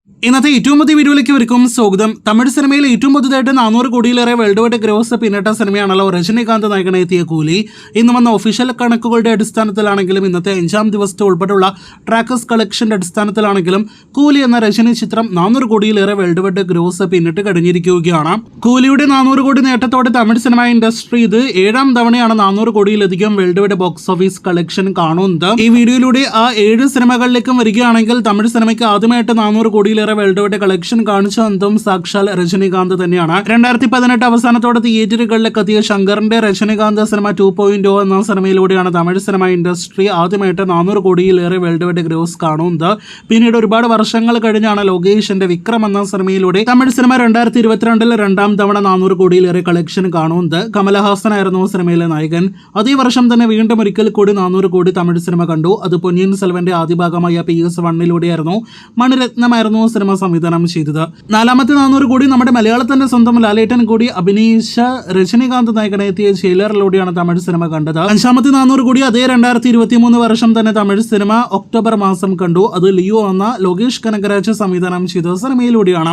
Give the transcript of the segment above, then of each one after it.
ഇന്നത്തെ ഏറ്റവും പുതിയ വീഡിയോയിലേക്ക് ഇവർക്കും സ്വാഗതം. തമിഴ് സിനിമയിൽ ഏറ്റവും പുതുതായിട്ട് 400 കോടിയിലേറെ വേൾഡ് വൈഡ് ഗ്രോസ് പിന്നിട്ട സിനിമയാണല്ലോ രജനികാന്ത് നായകനെത്തിയ കൂലി. ഇന്ന് വന്ന ഒഫീഷ്യൽ കണക്കുകളുടെ അടിസ്ഥാനത്തിലാണെങ്കിലും ഇന്നത്തെ 5-ാം ദിവസത്തെ ഉൾപ്പെടെയുള്ള ട്രാക്കേഴ്സ് കളക്ഷന്റെ അടിസ്ഥാനത്തിലാണെങ്കിലും കൂലി എന്ന രജനി ചിത്രം 400 കോടിയിലേറെ വേൾഡ് വൈഡ് ഗ്രോസ് പിന്നിട്ട് കഴിഞ്ഞിരിക്കുകയാണ്. കൂലിയുടെ 400 കോടി നേട്ടത്തോടെ തമിഴ് സിനിമ ഇൻഡസ്ട്രി ഇത് 7-ാം തവണയാണ് 400 കോടിയിലധികം world wide box office collection കാണുന്നത്. ഈ വീഡിയോയിലൂടെ ആ 7 സിനിമകളിലേക്കും വരികയാണെങ്കിൽ തമിഴ് സിനിമയ്ക്ക് ആദ്യമായിട്ട് 400 കോടിയിലേറെ വേൾഡ് വൈഡ് കളക്ഷൻ കാണിച്ചതും സാക്ഷാൽ രജനികാന്ത് തന്നെയാണ്. 2018 അവസാനത്തോടെ തിയേറ്ററുകളിലേക്ക് എത്തിയ ശങ്കറിന്റെ രജനികാന്ത് സിനിമ 2.0 എന്ന സിനിമയിലൂടെയാണ് തമിഴ് സിനിമ ഇൻഡസ്ട്രി ആദ്യമായിട്ട് 400 കോടിയിലേറെ വേൾഡ് വൈഡ് ഗ്രോസ് കാണുന്നത്. പിന്നീട് ഒരുപാട് വർഷങ്ങൾ കഴിഞ്ഞാണ് ലോകേഷിന്റെ വിക്രം എന്ന സിനിമയിലൂടെ തമിഴ് സിനിമ 2022 2-ാം തവണ 400 കോടിയിലേറെ കളക്ഷൻ കാണുന്നത്. കമലഹാസൻ ആയിരുന്നു സിനിമയിലെ നായകൻ. അതേ വർഷം തന്നെ വീണ്ടും ഒരിക്കൽ കൂടി 400 കോടി തമിഴ് സിനിമ കണ്ടു. അത് പൊന്നിയിൻ സെൽവന്റെ ആദ്യ ഭാഗമായ PS1 മണിരത്നമായിരുന്നു സിനിമ സംവിധാനം ചെയ്തത്. 4-ാമത്തെ 400 കോടി നമ്മുടെ മലയാളത്തിന്റെ സ്വന്തം ലാലേട്ടൻ കൂടി അഭിനയിച്ച രജനികാന്ത് നായകനെത്തിയ ജയിലറിലൂടെയാണ് തമിഴ് സിനിമ കണ്ടത്. 5-ാമത്തെ 400 കോടി അതേ 2023 വർഷം തന്നെ തമിഴ് സിനിമ ഒക്ടോബർ മാസം കണ്ടു. അത് ലിയോ എന്ന ലോകേഷ് കനകരാജ് സംവിധാനം ചെയ്ത സിനിമയിലൂടെയാണ്.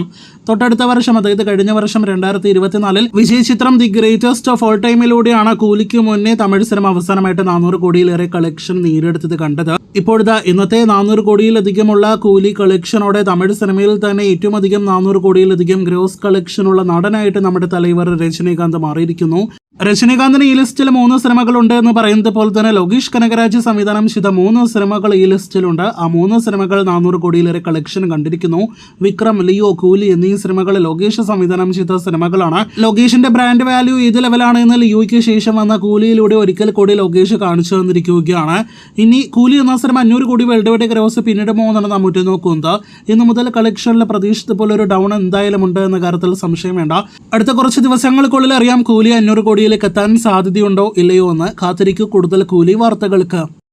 തൊട്ടടുത്ത വർഷം, അതായത് കഴിഞ്ഞ വർഷം 2024 വിജയ് ചിത്രം ദി ഗ്രേറ്റസ്റ്റ് ഓഫ് ഓൾ ടൈമിലൂടെയാണ് കൂലിക്ക് മുന്നേ തമിഴ് സിനിമ അവസാനമായിട്ട് 400 കോടിയിലേറെ കളക്ഷൻ നേടിയെടുത്തത് കണ്ടത്. ഇപ്പോഴത്തെ ഇന്നത്തെ 400 കോടിയിലധികമുള്ള കൂലി കളക്ഷനോടെ തമിഴ് സിനിമയിൽ തന്നെ ഏറ്റവും അധികം 400 കോടിയിലധികം ഗ്രോസ് കളക്ഷനുള്ള നടനായിട്ട് നമ്മുടെ തലൈവർ രജനികാന്ത് മാറിയിരിക്കുന്നു. രജനികാന്തിന് ഈ ലിസ്റ്റിൽ 3 സിനിമകളുണ്ട് എന്ന് പറയുന്നത് പോലെ തന്നെ ലോകേഷ് കനകരാജ് സംവിധാനം ചെയ്ത 3 സിനിമകൾ ഈ ലിസ്റ്റിലുണ്ട്. ആ 3 സിനിമകൾ 400 കോടിയിലേറെ കളക്ഷൻ കണ്ടിരിക്കുന്നു. വിക്രം, ലിയോ, കൂലി എന്നീ സിനിമകൾ ലോകേഷ് സംവിധാനം ചെയ്ത സിനിമകളാണ്. ലോകേഷിന്റെ ബ്രാൻഡ് വാല്യൂ ഏത് ലെവലാണ് എന്ന് ലിയോയ്ക്ക് ശേഷം വന്ന കൂലിയിലൂടെ ഒരിക്കൽ കൂടി ലോകേഷ് കാണിച്ചു തന്നിരിക്കുകയാണ്. ഇനി കൂലി എന്ന സിനിമ 500 കോടി വേൾഡ് വൈഡ് ഗ്രോസ് പിന്നിടുമോ എന്നാണ് നാം ഉറ്റുനോക്കുന്നത്. ഇന്ന് മുതൽ കളക്ഷനിലെ പ്രതീക്ഷിച്ചത് പോലെ ഒരു ഡൗൺ എന്തായാലും ഉണ്ട് എന്ന കാര്യത്തിൽ സംശയം വേണ്ട. അടുത്ത കുറച്ച് ദിവസങ്ങൾക്കുള്ളിൽ അറിയാം കൂലി 500 കോടിയിലേക്ക് എത്താൻ സാധ്യതയുണ്ടോ ഇല്ലയോ എന്ന്. കാത്തിരിക്കൂ കൂടുതൽ കൂലി വാർത്തകൾക്ക്.